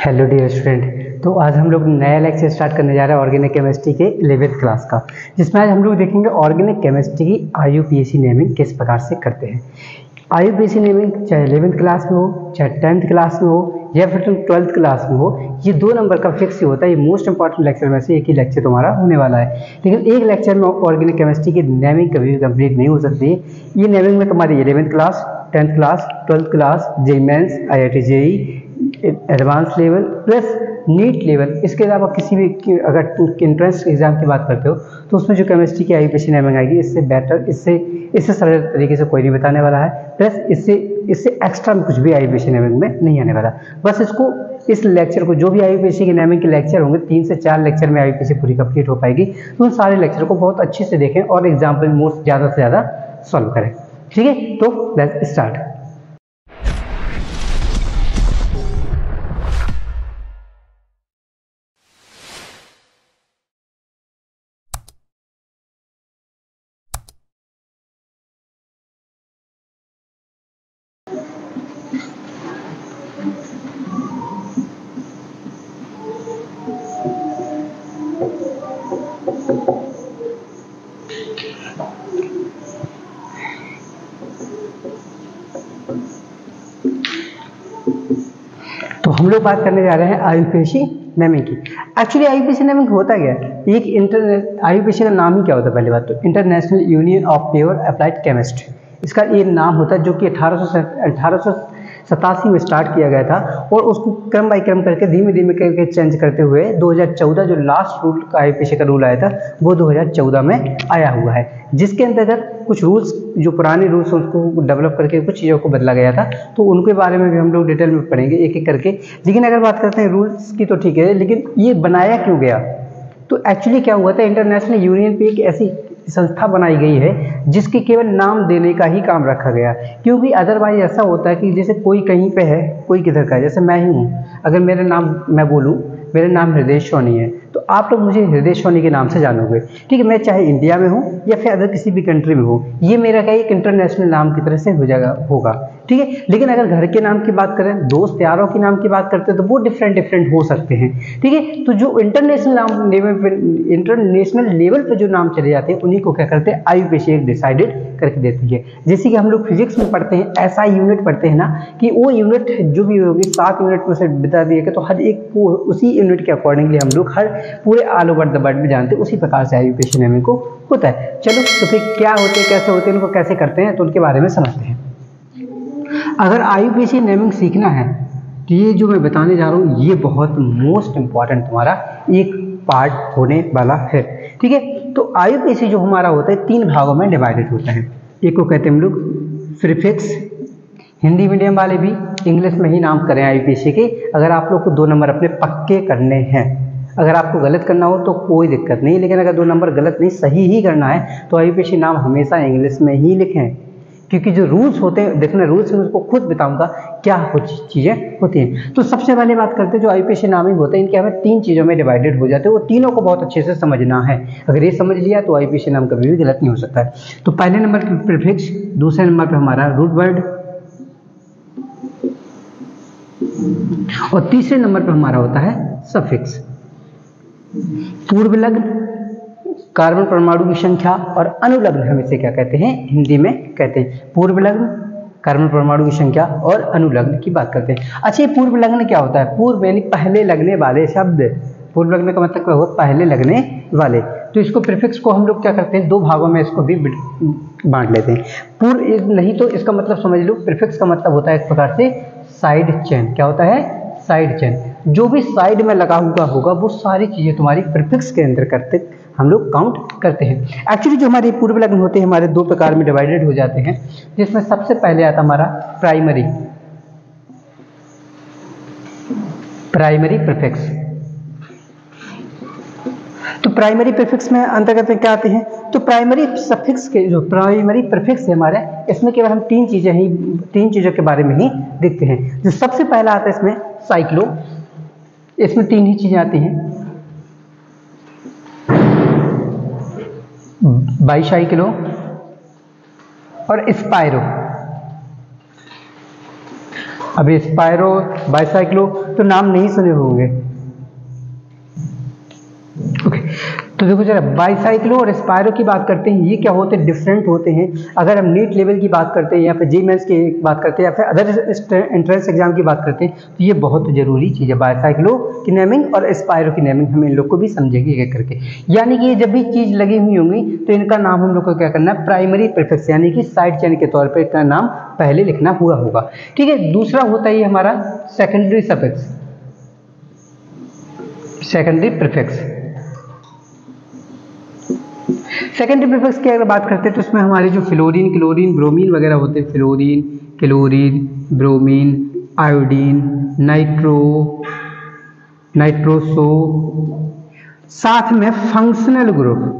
Hello dear student. तो आज हम लोग नया लेक्चर स्टार्ट करने जा रहे हैं ऑर्गेनिक केमिस्ट्री के 11th क्लास का, जिसमें आज हम लोग देखेंगे ऑर्गेनिक केमिस्ट्री की IUPAC नेमिंग किस प्रकार से करते हैं। IUPAC नेमिंग चाहे 11th क्लास में हो, चाहे 10th क्लास में हो या फिर 12th क्लास में हो, ये 2 नंबर का फिक्स ही होता है। ये मोस्ट इंपॉर्टेंट लेक्चर में से एक ही लेक्चर तुम्हारा होने वाला है। लेकिन एक लेक्चर में ऑर्गेनिक केमिस्ट्री की नेमिंग कभी भी कंप्लीट नहीं हो सकती। ये नेमिंग में तुम्हारी 11th class, 10th class, 12th class, JEE mains, IIT JEE advance level plus NEET level, इसके अलावा किसी भी अगर इंट्रेंस एग्जाम की बात करते हो तो उसमें जो केमिस्ट्री की IUPAC नेमिंग आएगी, इससे बेटर, इससे सरल तरीके से कोई नहीं बताने वाला है। प्लस इससे एक्स्ट्रा में कुछ भी IUPAC नेमिंग में नहीं आने वाला। बस इस लेक्चर को, जो भी IUPAC की नेमिंग के लेक्चर होंगे, 3 से 4 लेक्चर में IUPAC पूरी कंप्लीट हो पाएगी। तो उन सारे लेक्चर को बहुत अच्छे से देखें और एग्जाम्पल मोस्ट ज़्यादा से ज़्यादा सॉल्व करें। ठीक है, तो लेट्स स्टार्ट। तो हम लोग बात करने जा रहे हैं IUPAC नेमिंग की। एक्चुअली IUPAC नेमिंग होता क्या है? IUPAC का नाम ही क्या होता है? पहली बात तो international union of pure applied chemist, इसका ये नाम होता है, जो कि 1887 में स्टार्ट किया गया था। और उसको क्रम बाई क्रम करके धीमे धीमे करके चेंज करते हुए 2014 जो लास्ट रूल का IUPAC का रूल आया था, वो 2014 में आया हुआ है, जिसके अंतर्गत कुछ रूल्स, जो पुराने रूल्स उसको डेवलप करके कुछ चीज़ों को बदला गया था। तो उनके बारे में भी हम लोग डिटेल में पढ़ेंगे एक एक करके। लेकिन अगर बात करते हैं रूल्स की तो ठीक है, लेकिन ये बनाया क्यों गया? तो एक्चुअली क्या हुआ था, इंटरनेशनल यूनियन पे एक ऐसी संस्था बनाई गई है जिसके केवल नाम देने का ही काम रखा गया। क्योंकि अदरवाइज ऐसा होता है कि जैसे कोई कहीं पे है, कोई किधर का है। जैसे मैं ही हूँ, अगर मेरा नाम मैं बोलूँ, मेरा नाम हृदय सोनी है, तो आप लोग मुझे हृदय सोनी के नाम से जानोगे। ठीक है, मैं चाहे इंडिया में हूँ या फिर अदर किसी भी कंट्री में हूँ, ये मेरा क्या एक इंटरनेशनल नाम की तरह से हो जाएगा, होगा। ठीक है, लेकिन अगर घर के नाम की बात करें, दोस्त यारों के नाम की बात करते हैं, तो वो डिफरेंट हो सकते हैं। ठीक है, तो जो इंटरनेशनल लेवल पे जो नाम चले जाते हैं, उन्हीं को क्या करते हैं, IUPAC एक डिसाइडेड करके देती है। जैसे कि हम लोग फिजिक्स में पढ़ते हैं, SI यूनिट पढ़ते हैं ना, कि वो यूनिट जो भी होगी 7 यूनिट में से बता दिए, तो हर एक को उसी यूनिट के अकॉर्डिंगली हम लोग हर पूरे ऑल ओवर द वर्ल्ड में जानते हैं। उसी प्रकार से IUPAC नेमिंग को होता है। चलो, तो फिर क्या होते हैं, कैसे होते हैं, इनको कैसे करते हैं, तो उनके बारे में समझते हैं। अगर IUPAC नेमिंग सीखना है तो ये जो मैं बताने जा रहा हूँ, ये बहुत मोस्ट इंपॉर्टेंट तुम्हारा एक पार्ट होने वाला है। ठीक है, तो IUPAC जो हमारा होता है 3 भागों में डिवाइडेड होता है। एक को कहते हैं हम लोग प्रीफिक्स, हिंदी मीडियम वाले भी इंग्लिश में ही नाम करें IUPAC के। अगर आप लोग को 2 नंबर अपने पक्के करने हैं, अगर आपको गलत करना हो तो कोई दिक्कत नहीं, लेकिन अगर 2 नंबर गलत नहीं सही ही करना है तो IUPAC नाम हमेशा इंग्लिश में ही लिखें। क्योंकि जो रूल्स होते हैं, देखना रूल्स में उसको खुद बताऊंगा क्या कुछ चीज़ें होती हैं। तो सबसे पहले बात करते हैं जो IUPAC नामिंग होते हैं, इनके हमें 3 चीज़ों में डिवाइडेड हो जाते हैं। वो तीनों को बहुत अच्छे से समझना है। अगर ये समझ लिया तो IUPAC नाम कभी भी गलत नहीं हो सकता है। तो पहले नंबर पर प्रीफिक्स, दूसरे नंबर पर हमारा रूट वर्ड, और तीसरे नंबर पर हमारा होता है सफिक्स। पूर्व लग्न, कार्बन परमाणु की संख्या, और अनुलग्न हम इसे क्या कहते हैं, हिंदी में कहते हैं पूर्व लग्न, कार्बन परमाणु की संख्या और अनुलग्न की बात करते हैं। अच्छा, ये पूर्व लग्न क्या होता है? पूर्व यानी पहले लगने वाले शब्द। पूर्व लग्न का मतलब क्या होता है? पहले लगने वाले। तो इसको प्रीफिक्स को हम लोग क्या करते हैं, 2 भागों में इसको भी बांट लेते हैं। पूर्व नहीं तो इसका मतलब समझ लो, प्रीफिक्स का मतलब होता है एक प्रकार से साइड चेन। क्या होता है? Side chain. जो भी साइड में लगा हुआ होगा वो सारी चीज़ें तुम्हारी प्रीफिक्स के अंदर करते हम लोग काउंट करते हैं। एक्चुअली जो हमारे पूर्व लग्न होते हैं, हमारे 2 प्रकार में डिवाइडेड हो जाते हैं, जिसमें सबसे पहले आता हमारा प्राइमरी प्रीफिक्स। तो प्राइमरी प्रीफिक्स में अंतर्गत क्या आते हैं? तो प्राइमरी सफिक्स के जो प्राइमरी प्रीफिक्स है हमारे, इसमें केवल हम 3 चीज़ों के बारे में ही देखते हैं। जो सबसे पहला आता है इसमें साइक्लो, इसमें 3 ही चीज़ें आती हैं, बाईसाइक्लो और स्पाइरो। अभी स्पायरो, बाइसाइक्लो तो नाम नहीं सुने होंगे। ओके, तो देखो जरा बाइसाइक्लो और स्पायरो की बात करते हैं, ये क्या होते हैं, डिफरेंट होते हैं। अगर हम नीट लेवल की बात करते हैं या फिर जी मेंस की बात करते हैं या फिर अदर एंट्रेंस एग्जाम की बात करते हैं, तो ये बहुत जरूरी चीज़ है। बाइसाइक्लो की नेमिंग और स्पायरो की नेमिंग हम इन लोग को भी समझेंगे एक करके। यानी कि जब भी चीज़ लगी हुई होंगी तो इनका नाम हम लोग को क्या करना है, प्राइमरी प्रीफिक्स यानी कि साइड चेन के तौर पर इनका नाम पहले लिखना हुआ होगा। ठीक है, दूसरा होता है हमारा secondary suffix, secondary prefix. Secondary prefix की अगर बात करते हैं तो इसमें हमारे जो फ्लोरीन, क्लोरीन, ब्रोमीन वगैरह होते हैं, fluorine, chlorine, bromine, iodine, nitro, nitroso, साथ में फंक्शनल ग्रुप।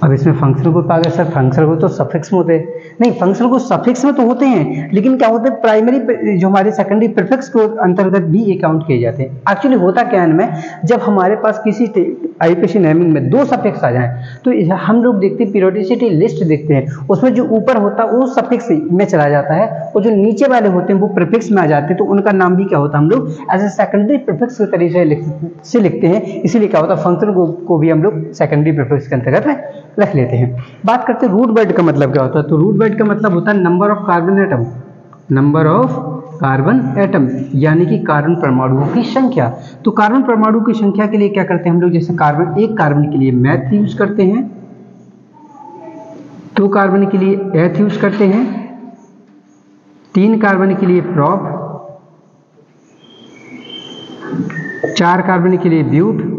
अब इसमें फंक्शनल ग्रुप आ गया सर, फंक्शनल ग्रुप तो सफिक्स में होते हैं। नहीं, फंक्शनल ग्रुप सफिक्स में तो होते हैं, लेकिन क्या होते हैं, प्राइमरी जो हमारे सेकेंडरी प्रीफिक्स के अंतर्गत भी ये काउंट किए जाते हैं। एक्चुअली होता क्या है इनमें, जब हमारे पास किसी आईपीसी नेमिंग में 2 सफिक्स आ जाएं तो हम लोग देखते हैं, पीरियोडिसिटी लिस्ट देखते हैं, उसमें जो ऊपर होता है वो सफिक्स में चला जाता है और जो नीचे वाले होते हैं वो प्रीफिक्स में आ जाते हैं, तो उनका नाम भी क्या होता है, हम लोग एज ए सेकेंडरी प्रीफिक्स के तरीके से लिखते हैं। इसीलिए क्या होता है, फंक्शनल ग्रुप को भी हम लोग सेकेंडरी प्रीफिक्स के अंतर्गत रख लेते हैं। बात करते हैं रूट वर्ड का मतलब क्या होता है, तो रूट वर्ड का मतलब होता है number of carbon atom, number of carbon atom यानी कि कार्बन परमाणुओं की संख्या। तो कार्बन परमाणु की संख्या के लिए क्या करते हैं हम लोग, जैसे कार्बन, एक कार्बन के लिए मैथ यूज करते हैं, 2 कार्बन के लिए एथ यूज करते हैं, 3 कार्बन के लिए प्रॉप, 4 कार्बन के लिए ब्यूट,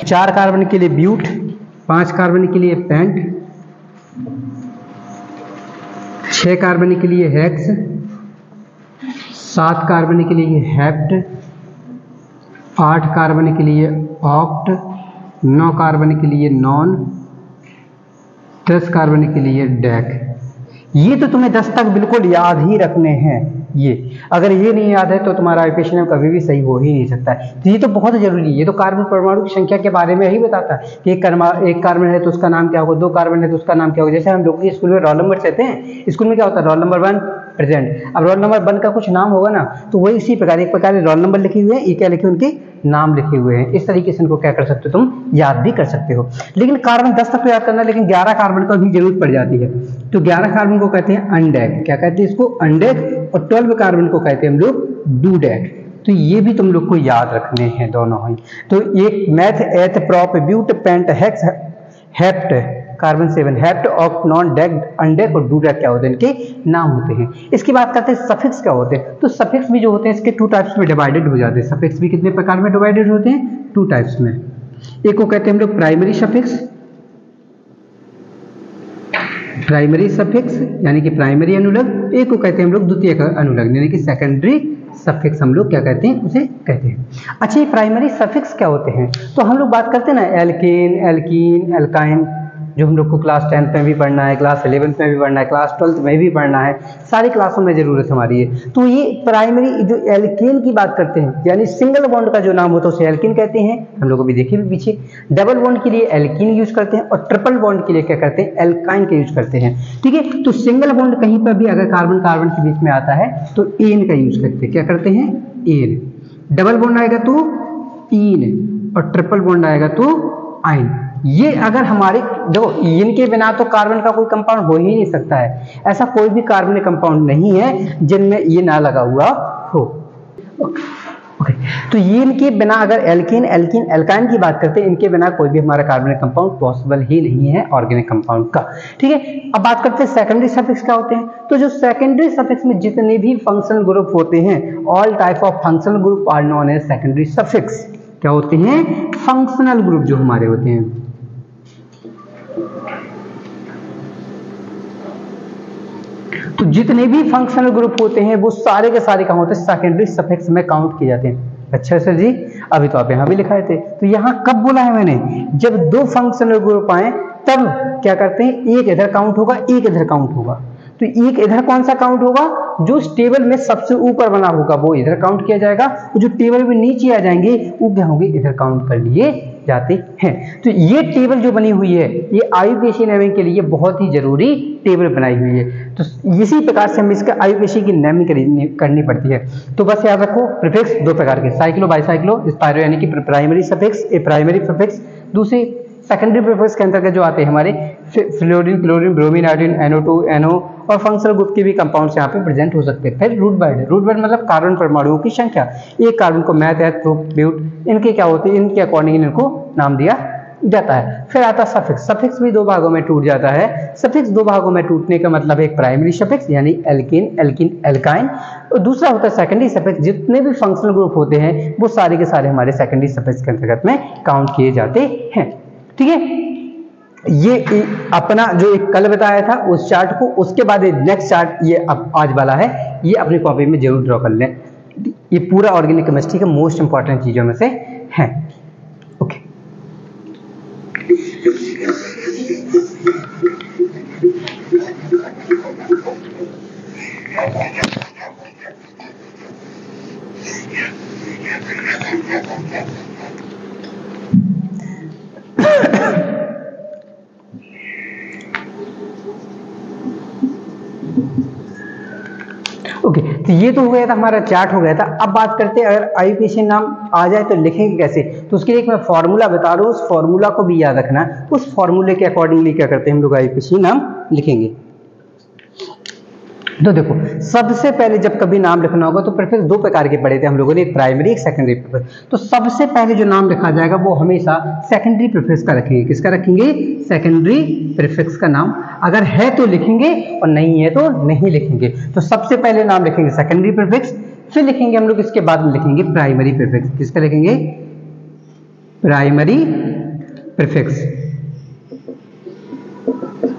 4 कार्बन के लिए ब्यूट, 5 कार्बन के लिए पेंट, 6 कार्बन के लिए हेक्स, 7 कार्बन के लिए हेप्ट, 8 कार्बन के लिए ऑक्ट, 9 कार्बन के लिए नॉन, 10 कार्बन के लिए डेक। ये तो तुम्हें 10 तक बिल्कुल याद ही रखने हैं। ये अगर ये नहीं याद है तो तुम्हारा आईपीसी नेम कभी भी सही हो ही नहीं सकता है। तो ये तो बहुत जरूरी है। ये तो कार्बन परमाणु की संख्या के बारे में ही बताता है कि एक कार्बन है तो उसका नाम क्या होगा, 2 कार्बन है तो उसका नाम क्या होगा। जैसे हम लोग के स्कूल में रोल नंबर कहते हैं, स्कूल में क्या होता है, रोल नंबर 1 प्रेजेंट। अब रोल नंबर 1 का कुछ नाम होगा ना, तो वही इसी प्रकार एक प्रकार रोल नंबर लिखे हुए हैं, ये क्या लिखे, उनके नाम लिखे हुए हैं। इस तरीके से इनको क्या कर सकते हो, तुम याद भी कर सकते हो। लेकिन कार्बन 10 तक तो याद करना, लेकिन 11 कार्बन का भी जरूरत पड़ जाती है। तो 11 कार्बन को कहते हैं अनडेक, क्या कहते हैं इसको, अनडेक। और 12 कार्बन को कहते हैं हम लोग डूडेक। तो ये भी तुम लोग को याद रखने हैं दोनों ही। तो एक meth, eth, prop, but, pent, hex, hept, carbon 7, hept, oct, non, dec, undec और डूडेक क्या होते हैं, इनके नाम होते हैं। इसकी बात करते हैं सफिक्स क्या होते हैं। तो सफिक्स भी जो होते हैं इसके 2 टाइप्स में डिवाइडेड हो जाते हैं। सफिक्स भी कितने प्रकार में डिवाइडेड होते हैं, 2 टाइप्स में। एक को कहते हैं हम लोग प्राइमरी सफिक्स, प्राइमरी सफिक्स यानी कि प्राइमरी अनुलग। एक को कहते हैं हम लोग द्वितीयक अनुलग यानी कि सेकेंडरी सफिक्स हम लोग क्या कहते हैं, उसे कहते हैं। अच्छा, ये प्राइमरी सफिक्स क्या होते हैं, तो हम लोग बात करते हैं ना एल्केन, एल्कीन, एल्काइन, जो हम लोग को क्लास 10th में भी पढ़ना है, क्लास 11th में भी पढ़ना है, क्लास 12th में भी पढ़ना है, सारी क्लासों में जरूरत हमारी है। तो ये प्राइमरी जो एल्केन की बात करते हैं, यानी सिंगल बॉन्ड का जो नाम होता है उसे एल्केन कहते हैं। हम लोग अभी देखिए भी पीछे, डबल बॉन्ड के लिए एल्कीन यूज करते हैं और ट्रिपल बॉन्ड के लिए क्या करते हैं, एल्काइन का यूज करते हैं। ठीक है, तो सिंगल बॉन्ड कहीं पर भी अगर कार्बन कार्बन के बीच में आता है तो एन का यूज करते हैं। क्या करते हैं, एन। डबल बॉन्ड आएगा तो ईन और ट्रिपल बॉन्ड आएगा तो आइन। ये अगर हमारे देखो, इनके बिना तो कार्बन का कोई कंपाउंड हो ही नहीं सकता है। ऐसा कोई भी कार्बनिक कंपाउंड नहीं है जिनमें ये ना लगा हुआ हो। ओके, तो ये इनके बिना अगर एल्कीन, एल्कीन, एल्काइन की बात करते हैं, इनके बिना कोई भी हमारा कार्बनिक कंपाउंड पॉसिबल ही नहीं है ऑर्गेनिक कंपाउंड का। ठीक है, अब बात करते हैं सेकेंडरी सफिक्स क्या होते हैं। तो जो सेकेंडरी सफिक्स में जितने भी फंक्शनल ग्रुप होते हैं, all type of functional group are known as secondary suffix. क्या होते हैं, फंक्शनल ग्रुप जो हमारे होते हैं। तो जितने भी फंक्शनल ग्रुप होते हैं वो सारे के सारे कहाँ होते हैं, सेकेंडरी सफिक्स में काउंट किए जाते हैं। अच्छा सर जी, अभी तो आप यहाँ भी लिखाए थे। तो यहाँ कब बोला है मैंने, जब 2 फंक्शनल ग्रुप आए तब क्या करते हैं, एक इधर काउंट होगा, एक इधर काउंट होगा। तो एक इधर कौन सा काउंट होगा, जो टेबल में सबसे ऊपर बना होगा वो इधर काउंट किया जाएगा, और जो टेबल में नीचे आ जाएंगे वो क्या होंगे, इधर काउंट कर लिए जाते हैं। तो ये टेबल जो बनी हुई है ये IUPAC नेमिंग के लिए बहुत ही जरूरी टेबल बनाई हुई है। तो इसी प्रकार से हम इसका IUPAC की नेमिंग करनी पड़ती है। तो बस याद रखो प्रीफिक्स दो प्रकार के, साइक्लो बाईसाइक्लो स्पायरो यानी कि प्राइमरी सफिक्स, ए प्राइमरी प्रीफिक्स, दूसरी सेकेंडरी प्रीफिक्स के अंतर्गत जो आते हैं हमारे fluorine, chlorine, bromine, iodine, NO2, NO और फंक्शनल ग्रुप के भी कंपाउंड्स यहाँ पे प्रेजेंट हो सकते हैं। फिर रूट वर्ड, रूट वर्ड मतलब कार्बन परमाणुओं की संख्या, एक कार्बन को मैथ, एथ, प्रूफ, ब्यूट इनके क्या होते हैं, इनके अकॉर्डिंग इनको नाम दिया जाता है। फिर आता है सफिक्स, सफिक्स भी दो भागों में टूट जाता है। सफिक्स दो भागों में टूटने का मतलब एक प्राइमरी सफिक्स यानी एल्कीन, एल्कीन, एल्काइन, और दूसरा होता है सेकेंडरी सफिक्स। जितने भी फंक्शनल ग्रुप होते हैं वो सारे के सारे हमारे सेकेंडरी सफिक्स के अंतर्गत में काउंट किए जाते हैं। ठीक है, ये अपना जो एक कल बताया था उस चार्ट को, उसके बाद नेक्स्ट चार्ट ये अब आज वाला है, ये अपनी कॉपी में जरूर ड्रॉ कर लें। ये पूरा ऑर्गेनिक केमिस्ट्री का मोस्ट इंपॉर्टेंट चीजों में से है। ओके, ओके तो ये तो हो गया था, हमारा चार्ट हो गया था। अब बात करते हैं अगर IUPAC नाम आ जाए तो लिखेंगे कैसे। तो उसके लिए एक मैं फॉर्मूला बता रहा हूँ, उस फॉर्मूला को भी याद रखना। उस फॉर्मूले के अकॉर्डिंगली क्या करते हैं हम लोग IUPAC नाम लिखेंगे। तो देखो सबसे पहले जब कभी नाम लिखना होगा तो प्रीफिक्स दो प्रकार के पढ़े थे हम लोगों ने, एक प्राइमरी एक सेकेंडरी प्रीफिक्स। तो सबसे पहले जो नाम लिखा जाएगा वो हमेशा सेकेंडरी प्रीफिक्स का रखेंगे। किसका रखेंगे? सेकेंडरी प्रीफिक्स का नाम। अगर है तो लिखेंगे और नहीं है तो नहीं लिखेंगे। तो सबसे पहले नाम लिखेंगे सेकेंडरी प्रीफिक्स, फिर लिखेंगे हम लोग इसके बाद में लिखेंगे प्राइमरी प्रीफिक्स। किसका लिखेंगे? Primary prefix.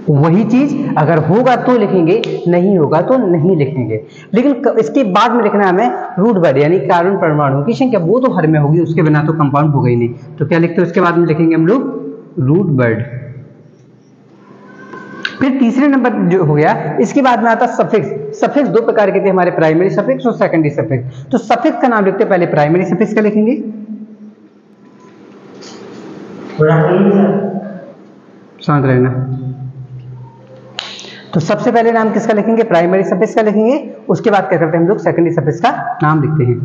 वही चीज अगर होगा तो लिखेंगे, नहीं होगा तो नहीं लिखेंगे। लेकिन इसके बाद में लिखना है हमें रूट वर्ड यानी कार्बन परमाणु की संख्या, वो तो हर में होगी, उसके बिना तो कंपाउंड होगा ही नहीं। तो क्या लिखते हैं उसके बाद में लिखेंगे हम लोग रूट वर्ड। फिर तीसरे नंबर जो हो गया, इसके बाद में आता सफिक्स। सफिक्स दो प्रकार के थे हमारे, प्राइमरी सफिक्स और सेकेंडरी सफिक्स। तो सफिक्स का नाम लिखते पहले प्राइमरी सफिक्स का लिखेंगे, शांत रहना। तो सबसे पहले नाम किसका लिखेंगे? प्राइमरी सफिक्स का लिखेंगे। उसके बाद क्या करते हैं हम लोग? सेकेंडरी सफिक्स का नाम लिखते हैं।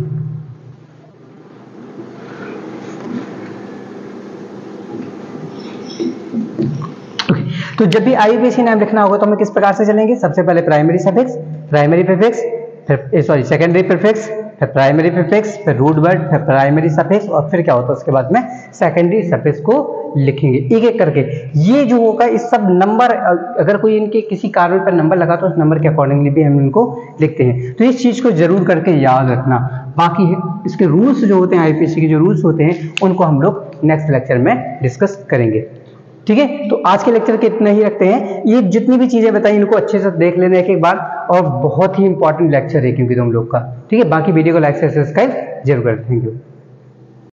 तो जब भी IUPAC नाम लिखना होगा तो हमें किस प्रकार से चलेंगे? सबसे पहले प्राइमरी सफिक्स, प्राइमरी प्रीफिक्स, फिर सेकेंडरी प्रीफिक्स, फिर प्राइमरी प्रीफिक्स, फिर रूट वर्ड, फिर प्राइमरी सफिक्स, और फिर क्या होता है उसके बाद में सेकेंडरी सफिक्स को लिखेंगे एक एक करके। ये जो होगा इस सब नंबर, अगर कोई इनके किसी कार्बन पर नंबर लगा तो उस नंबर के अकॉर्डिंगली भी हम इनको लिखते हैं। तो इस चीज को जरूर करके याद रखना। बाकी इसके रूल्स जो होते हैं, IUPAC के जो रूल्स होते हैं उनको हम लोग नेक्स्ट लेक्चर में डिस्कस करेंगे। ठीक है, तो आज के लेक्चर के इतने ही रखते हैं। ये जितनी भी चीजें बताई इनको अच्छे से देख लेना एक बार, और बहुत ही इंपॉर्टेंट लेक्चर है क्योंकि तुम लोग का। ठीक है, बाकी वीडियो को लाइक से सब्सक्राइब जरूर करें। Thank you.